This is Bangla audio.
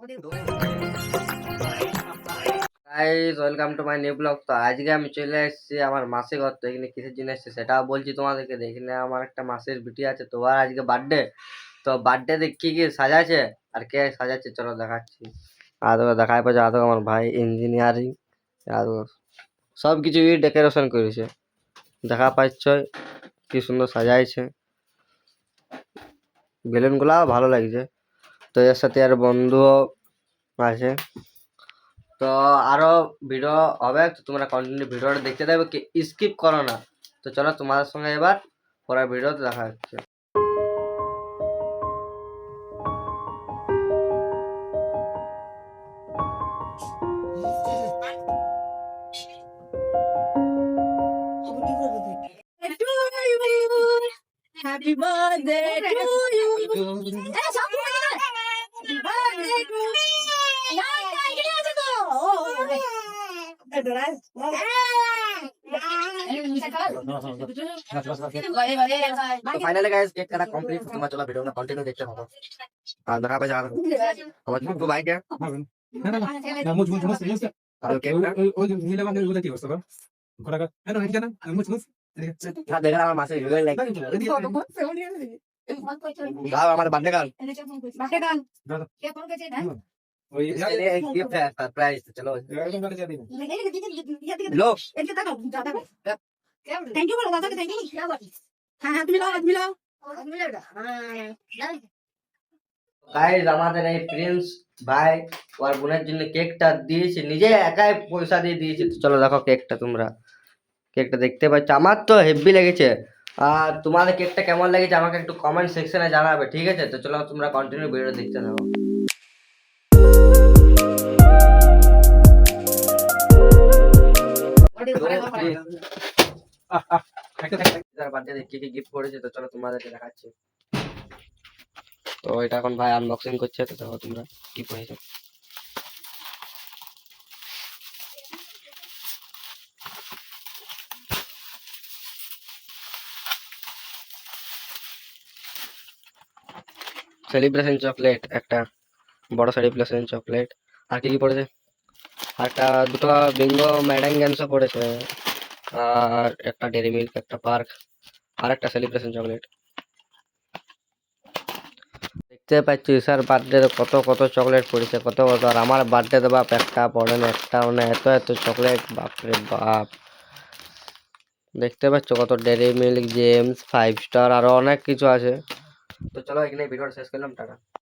Guys welcome to my new blog. তো আজকে আমি চলে এসেছি আমার মাসির ঘর। তো এখানে কিসের জন্য এসেছি সেটাও বলছি তোমাদেরকে। এখানে আমার একটা মাসির বিটি আছে, তো আর আজকে বার্থডে। তো বার্থডেতে কি কি সাজাচ্ছে আর কে সাজাচ্ছে চলো দেখাচ্ছি। আর দেখায় পাচ্ছে আর আমার ভাই ইঞ্জিনিয়ারিং আর সব কিছু ডেকোরেশন করেছে, দেখা পাচ্ছ কি সুন্দর সাজাইছে, বেলুন গুলা ভালো লাগছে। তো এর সাথে আর বন্ধুও আছে। তো আরো ভিডিও হবে, তো তোমরা কন্টিনিউ ভিডিওটা দেখতে থাকবে, স্কিপ করো না। তো চলো তোমাদের সঙ্গে এবার পরের ভিডিওতে দেখা হচ্ছে। Happy birthday to you. Happy birthday to তো ফাইনালি গাইস কেক কাটা কমপ্লিট। তোমরা চলো ভিডিওটা কন্টিনিউ দেখতে থাকো। আর দেখা পাচ্ছে আর আমার ছোট ভাইকে আর কেকটা দেখে আমার মাসে ভিডিও লাইক দাও আমার বার্থডে গার্ল गिफ्ट है सरप्राइज। चलो लो थैंक यू बोलो दादा थैंक यू हाँ हाथ मिलाओ গাইস আমাদের এই প্রিন্স ভাই ওর বোনের জন্য কেকটা দিয়েছে, নিজে একাই পয়সা দিয়ে দিয়েছে। তো চলো দেখো কেকটা, তোমরা কেকটা দেখতে পাচ্ছ, আমার তো হেভি লেগেছে। আর তোমাদের কেকটা কেমন লেগেছে আমাকে একটু কমেন্ট সেকশনে জানাবে, ঠিক আছে? তো চলো তোমরা কন্টিনিউ ভিডিও দেখতে থাকো। বার্থডে কি কি গিফট করেছে তো চলো তোমাদেরকে দেখাচ্ছি। তো এটা এখন ভাই আনবক্সিং করছে, তো দেখো তোমরা কি করেছে। সেলিব্রেশন চকলেট, একটা বড় সেলিব্রেশন চকলেট। আর কি কি পড়েছে, একটা দুটো বিঙ্গো ম্যাডাঙ্গানসও পড়েছে, আর একটা ডেরি মিল্ক, একটা পার্ক, আর একটা সেলিব্রেশন চকলেট। দেখতে পাচ্ছি স্যার বার্থডে কত কত চকলেট পড়েছে, কত কত। আর আমার বার্থডে তো বাপ একটা পড়ে না, একটাও না, এত এত চকলেট, বাপরে বাপ। দেখতে পাচ্ছ কত ডেরি মিল্ক, জেমস, 5 স্টার, আরো অনেক কিছু আছে। তো চলো এখানে ভিডিওটা শেষ করলাম, টাটা।